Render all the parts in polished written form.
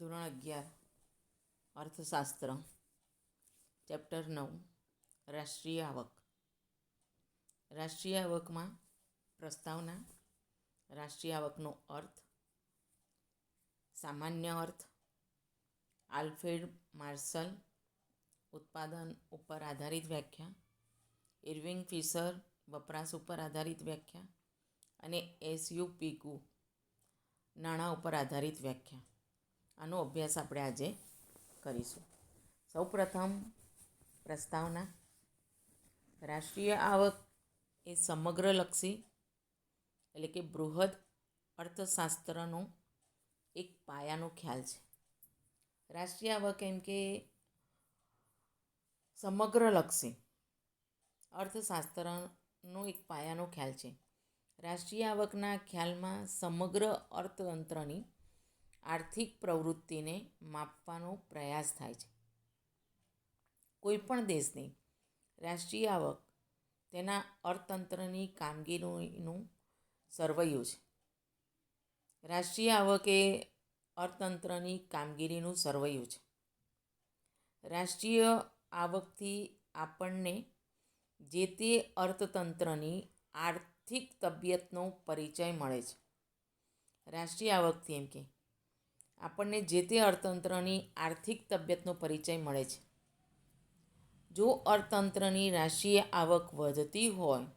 ધોરણ 11 અર્થશાસ્ત્ર ચેપ્ટર 9 રાષ્ટ્રીય આવક. રાષ્ટ્રીય આવકમાં પ્રસ્તાવના, રાષ્ટ્રીય આવકનો અર્થ, સામાન્ય અર્થ, આલ્ફ્રેડ માર્શલ ઉત્પાદન ઉપર આધારિત વ્યાખ્યા, ઇર્વિંગ ફિશર વપરાશ ઉપર આધારિત વ્યાખ્યા અને SU પીગુ નાણાં ઉપર આધારિત વ્યાખ્યા. આનો અભ્યાસ આપણે આજે કરીશું. સૌપ્રથમ પ્રસ્તાવના. રાષ્ટ્રીય આવક એ સમગ્રલક્ષી એટલે કે બૃહદ અર્થશાસ્ત્રનો એક પાયાનો ખ્યાલ છે. રાષ્ટ્રીય આવક એમ કે સમગ્રલક્ષી અર્થશાસ્ત્રનો એક પાયાનો ખ્યાલ છે. રાષ્ટ્રીય આવકના ખ્યાલમાં સમગ્ર અર્થતંત્રની આર્થિક પ્રવૃત્તિને માપવાનો પ્રયાસ થાય છે. કોઈપણ દેશની રાષ્ટ્રીય આવક તેના અર્થતંત્રની કામગીરીનું સરવૈયું છે. રાષ્ટ્રીય આવક એ અર્થતંત્રની કામગીરીનું સરવૈયું છે. રાષ્ટ્રીય આવકથી આપણને જે તે અર્થતંત્રની આર્થિક તબિયતનો પરિચય મળે છે. રાષ્ટ્રીય આવકથી એમ કે આપણને જે તે અર્થતંત્રની આર્થિક તબિયતનો પરિચય મળે છે. જો અર્થતંત્રની રાષ્ટ્રીય આવક વધતી હોય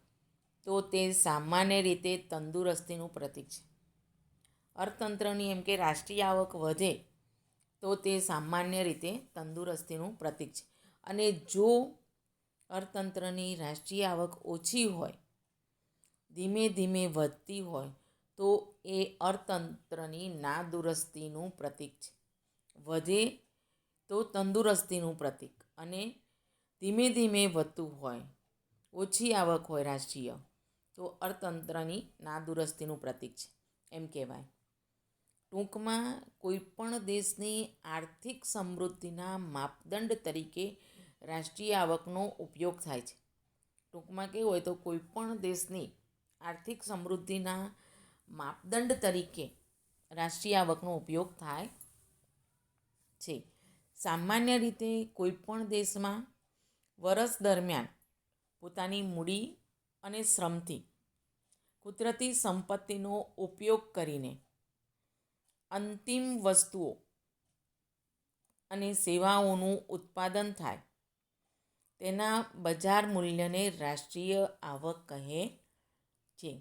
તો તે સામાન્ય રીતે તંદુરસ્તીનું પ્રતીક છે. અર્થતંત્રની એમ કે રાષ્ટ્રીય આવક વધે તો તે સામાન્ય રીતે તંદુરસ્તીનું પ્રતીક છે. અને જો અર્થતંત્રની રાષ્ટ્રીય આવક ઓછી હોય, ધીમે ધીમે વધતી હોય તો એ અર્થતંત્રની નાદુરસ્તીનું પ્રતીક છે. વધે તો તંદુરસ્તીનું પ્રતીક અને ધીમે ધીમે વધતું હોય, ઓછી આવક હોય રાષ્ટ્રીય, તો અર્થતંત્રની નાદુરસ્તીનું પ્રતીક છે એમ કહેવાય. ટૂંકમાં કોઈપણ દેશની આર્થિક સમૃદ્ધિના માપદંડ તરીકે રાષ્ટ્રીય આવકનો ઉપયોગ થાય છે. ટૂંકમાં કેવું હોય તો કોઈપણ દેશની આર્થિક સમૃદ્ધિના માપદંડ તરીકે રાષ્ટ્રીય આવકનો ઉપયોગ થાય છે. સામાન્ય રીતે કોઈપણ દેશમાં વર્ષ દરમિયાન પોતાની મૂડી અને શ્રમથી કુદરતી સંપત્તિનો ઉપયોગ કરીને અંતિમ વસ્તુઓ અને સેવાઓનું ઉત્પાદન થાય તેના બજાર મૂલ્યને રાષ્ટ્રીય આવક કહે છે.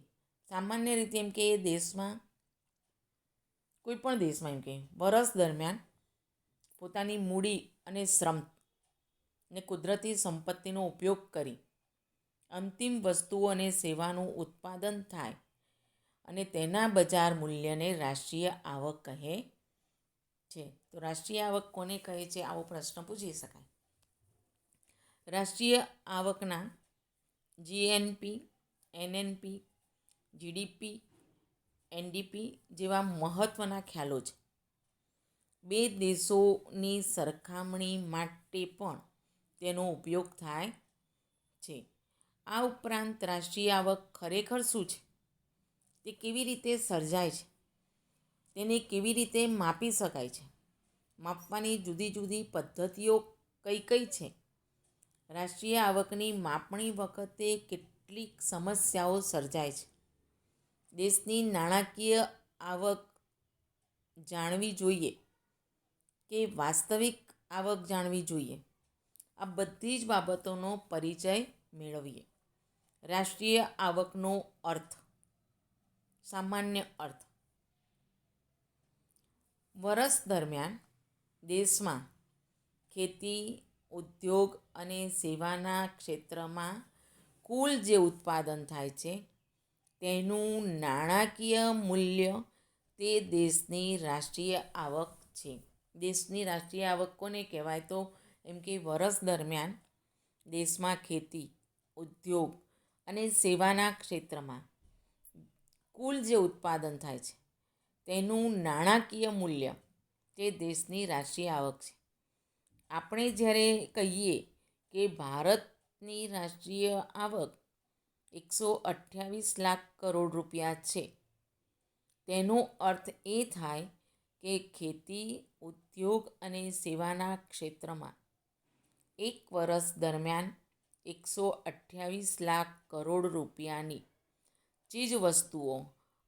સામાન્ય રીતે એમ કે દેશમાં કોઈપણ દેશમાં એમ કે વર્ષ દરમિયાન પોતાની મૂડી અને શ્રમ ને કુદરતી સંપત્તિનો ઉપયોગ કરી અંતિમ વસ્તુઓ અને સેવાનું ઉત્પાદન થાય અને તેના બજાર મૂલ્યને રાષ્ટ્રીય આવક કહે છે. તો રાષ્ટ્રીય આવક કોને કહે છે, આવો પ્રશ્ન પૂછી શકાય. રાષ્ટ્રીય આવકના GNP, NNP, GDP, NDP જેવા મહત્ત્વના ખ્યાલો છે. બે દેશોની સરખામણી માટે પણ તેનો ઉપયોગ થાય છે. આ ઉપરાંત રાષ્ટ્રીય આવક ખરેખર શું છે, તે કેવી રીતે સર્જાય છે, તેને કેવી રીતે માપી શકાય છે, માપવાની જુદી જુદી પદ્ધતિઓ કઈ કઈ છે, રાષ્ટ્રીય આવકની માપણી વખતે કેટલીક સમસ્યાઓ સર્જાય છે, દેશની નાણાકીય આવક જાણવી જોઈએ કે વાસ્તવિક આવક જાણવી જોઈએ, આ બધી જ બાબતોનો પરિચય મેળવીએ. રાષ્ટ્રીય આવકનો અર્થ. સામાન્ય અર્થ. વર્ષ દરમિયાન દેશમાં ખેતી, ઉદ્યોગ અને સેવાના ક્ષેત્રમાં કુલ જે ઉત્પાદન થાય છે તેનું નાણાકીય મૂલ્ય તે દેશની રાષ્ટ્રીય આવક છે. દેશની રાષ્ટ્રીય આવક કોને કહેવાય તો એમ કે વર્ષ દરમિયાન દેશમાં ખેતી, ઉદ્યોગ અને સેવાના ક્ષેત્રમાં કુલ જે ઉત્પાદન થાય છે તેનું નાણાકીય મૂલ્ય તે દેશની રાષ્ટ્રીય આવક છે. આપણે જ્યારે કહીએ કે ભારતની રાષ્ટ્રીય આવક 128 લાખ કરોડ રૂપિયા છે, તેનો અર્થ એ થાય કે ખેતી, ઉદ્યોગ અને સેવાના ક્ષેત્રમાં 1 વર્ષ દરમિયાન 128 લાખ કરોડ રૂપિયાની ચીજવસ્તુઓ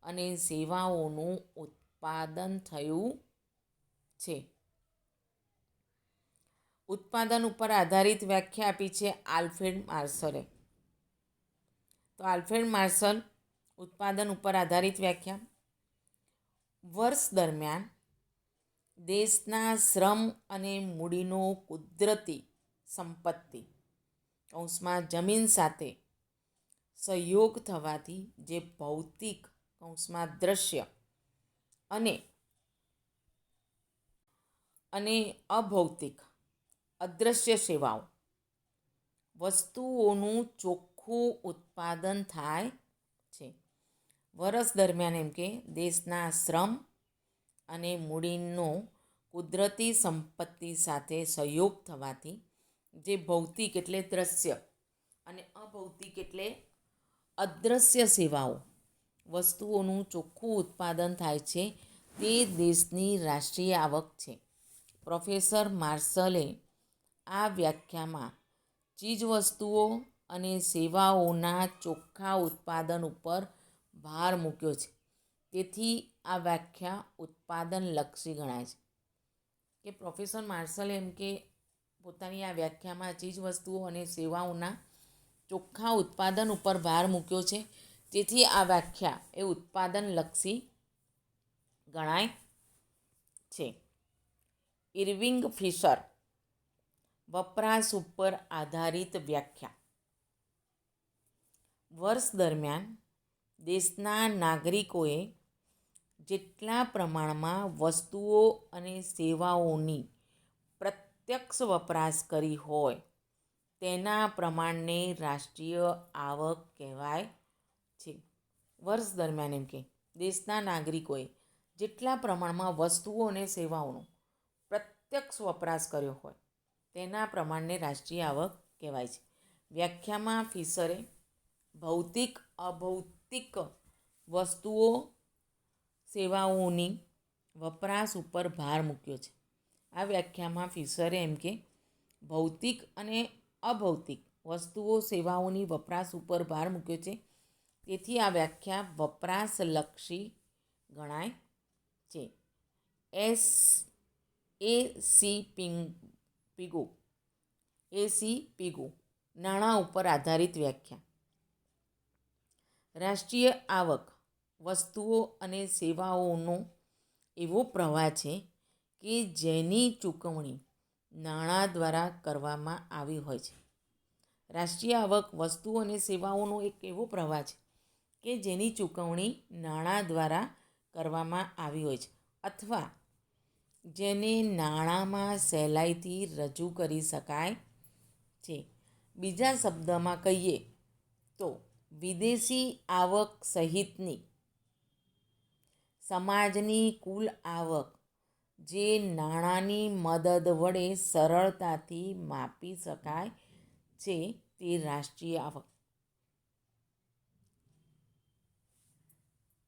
અને સેવાઓનું ઉત્પાદન થયું છે. ઉત્પાદન ઉપર આધારિત વ્યાખ્યા આપી છે આલ્ફ્રેડ માર્શલે. તો આલ્ફ્રેડ માર્શલ ઉત્પાદન ઉપર આધારિત વ્યાખ્યા: વર્ષ દરમિયાન દેશના શ્રમ અને મૂડીનો કુદરતી સંપત્તિ કૌંસમાં જમીન સાથે સહયોગ થવાથી જે ભૌતિક કૌંસમાં દ્રશ્ય અને અભૌતિક અદૃશ્ય સેવાઓ વસ્તુઓનું ચોખ્ખું ઉત્પાદન થાય છે. વર્ષ દરમિયાન એમ કે દેશના શ્રમ અને મૂડીનો કુદરતી સંપત્તિ સાથે સહયોગ થવાથી જે ભૌતિક એટલે દ્રશ્ય અને અભૌતિક એટલે અદૃશ્ય સેવાઓ વસ્તુઓનું ચોખ્ખું ઉત્પાદન થાય છે તે દેશની રાષ્ટ્રીય આવક છે. પ્રોફેસર માર્શલે આ વ્યાખ્યામાં ચીજવસ્તુઓ અને સેવાઓના ચોખ્ખા ઉત્પાદન ઉપર ભાર મૂક્યો છે. તેથી આ વ્યાખ્યા ઉત્પાદનલક્ષી ગણાય છે. કે પ્રોફેસર માર્શલે એમ કે પોતાની આ વ્યાખ્યામાં ચીજવસ્તુઓ અને સેવાઓના ચોખ્ખા ઉત્પાદન ઉપર ભાર મૂક્યો છે. તેથી આ વ્યાખ્યા એ ઉત્પાદનલક્ષી ગણાય છે. ઇર્વિંગ ફિશર વપરાશ ઉપર આધારિત વ્યાખ્યા: વર્ષ દરમિયાન દેશના નાગરિકોએ જેટલા પ્રમાણમાં વસ્તુઓ અને સેવાઓની પ્રત્યક્ષ વપરાશ કરી હોય તેના પ્રમાણને રાષ્ટ્રીય આવક કહેવાય છે. વર્ષ દરમિયાન એમ કે દેશના નાગરિકોએ જેટલા પ્રમાણમાં વસ્તુઓ અને સેવાઓનો પ્રત્યક્ષ વપરાશ કર્યો હોય તેના પ્રમાણને રાષ્ટ્રીય આવક કહેવાય છે. વ્યાખ્યામાં ફિશરે ભૌતિક અભૌતિક વસ્તુઓ સેવાઓની વપરાશ ઉપર ભાર મૂક્યો છે. આ વ્યાખ્યામાં ફિશરે એમ કે ભૌતિક અને અભૌતિક વસ્તુઓ સેવાઓની વપરાશ ઉપર ભાર મૂક્યો છે. તેથી આ વ્યાખ્યા વપરાશલક્ષી ગણાય છે. એસી પિગુ નાણાં ઉપર આધારિત વ્યાખ્યા: રાષ્ટ્રીય આવક વસ્તુઓ અને સેવાઓનો એવો પ્રવાહ છે કે જેની ચૂકવણી નાણાં દ્વારા કરવામાં આવી હોય છે. રાષ્ટ્રીય આવક વસ્તુઓ અને સેવાઓનો એક એવો પ્રવાહ છે કે જેની ચૂકવણી નાણાં દ્વારા કરવામાં આવી હોય છે અથવા જેને નાણાંમાં સહેલાઈથી રજૂ કરી શકાય છે. બીજા શબ્દમાં કહીએ તો વિદેશી આવક સહિતની સમાજની કુલ આવક જે નાણાંની મદદ વડે સરળતાથી માપી શકાય છે તે રાષ્ટ્રીય આવક.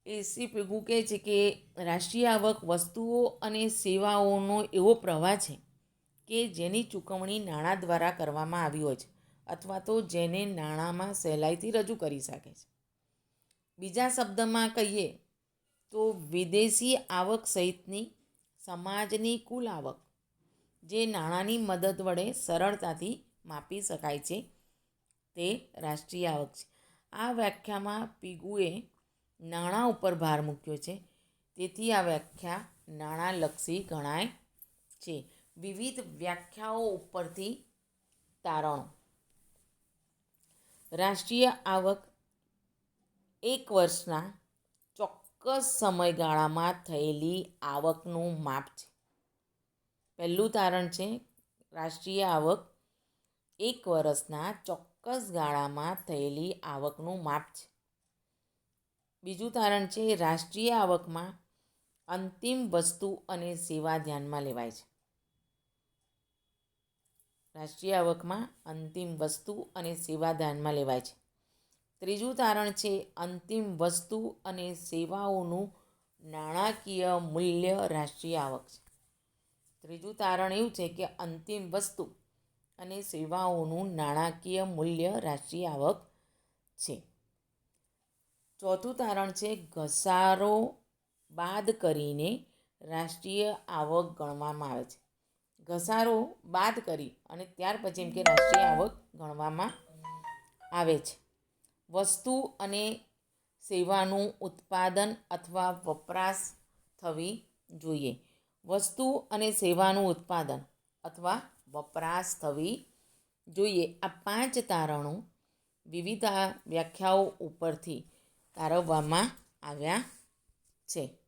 એસી પિગુ કહે છે કે રાષ્ટ્રીય આવક વસ્તુઓ અને સેવાઓનો એવો પ્રવાહ છે કે જેની ચૂકવણી નાણાં દ્વારા કરવામાં આવી હોય છે અથવા તો જેને નાણાંમાં સહેલાઈથી રજૂ કરી શકે છે. બીજા શબ્દમાં કહીએ તો વિદેશી આવક સહિતની સમાજની કુલ આવક જે નાણાંની મદદ વડે સરળતાથી માપી શકાય છે તે રાષ્ટ્રીય આવક છે. આ વ્યાખ્યામાં પિગુએ નાણાં ઉપર ભાર મૂક્યો છે. તેથી આ વ્યાખ્યા નાણાંલક્ષી ગણાય છે. વિવિધ વ્યાખ્યાઓ ઉપરથી તારણો: રાષ્ટ્રીય આવક એક વર્ષના ચોક્કસ સમયગાળામાં થયેલી આવકનું માપ છે. પહેલું તારણ છે રાષ્ટ્રીય આવક એક વર્ષના ચોક્કસ ગાળામાં થયેલી આવકનું માપ છે. બીજું તારણ છે રાષ્ટ્રીય આવકમાં અંતિમ વસ્તુ અને સેવા ધ્યાનમાં લેવાય છે. રાષ્ટ્રીય આવકમાં અંતિમ વસ્તુ અને સેવા ધ્યાનમાં લેવાય છે. ત્રીજું તારણ છે અંતિમ વસ્તુ અને સેવાઓનું નાણાકીય મૂલ્ય રાષ્ટ્રીય આવક છે. ત્રીજું તારણ એવું છે કે અંતિમ વસ્તુ અને સેવાઓનું નાણાકીય મૂલ્ય રાષ્ટ્રીય આવક છે. ચોથું તારણ છે ઘસારો બાદ કરીને રાષ્ટ્રીય આવક ગણવામાં આવે છે. ઘસારો બાદ કરી અને ત્યાર પછી એમ કે રાષ્ટ્રીય આવક ગણવામાં આવે છે. વસ્તુ અને સેવાનું ઉત્પાદન અથવા વપરાશ થવી જોઈએ. વસ્તુ અને સેવાનું ઉત્પાદન અથવા વપરાશ થવી જોઈએ. આ 5 તારણો વિવિધ વ્યાખ્યાઓ ઉપરથી તારવવામાં આવ્યા છે.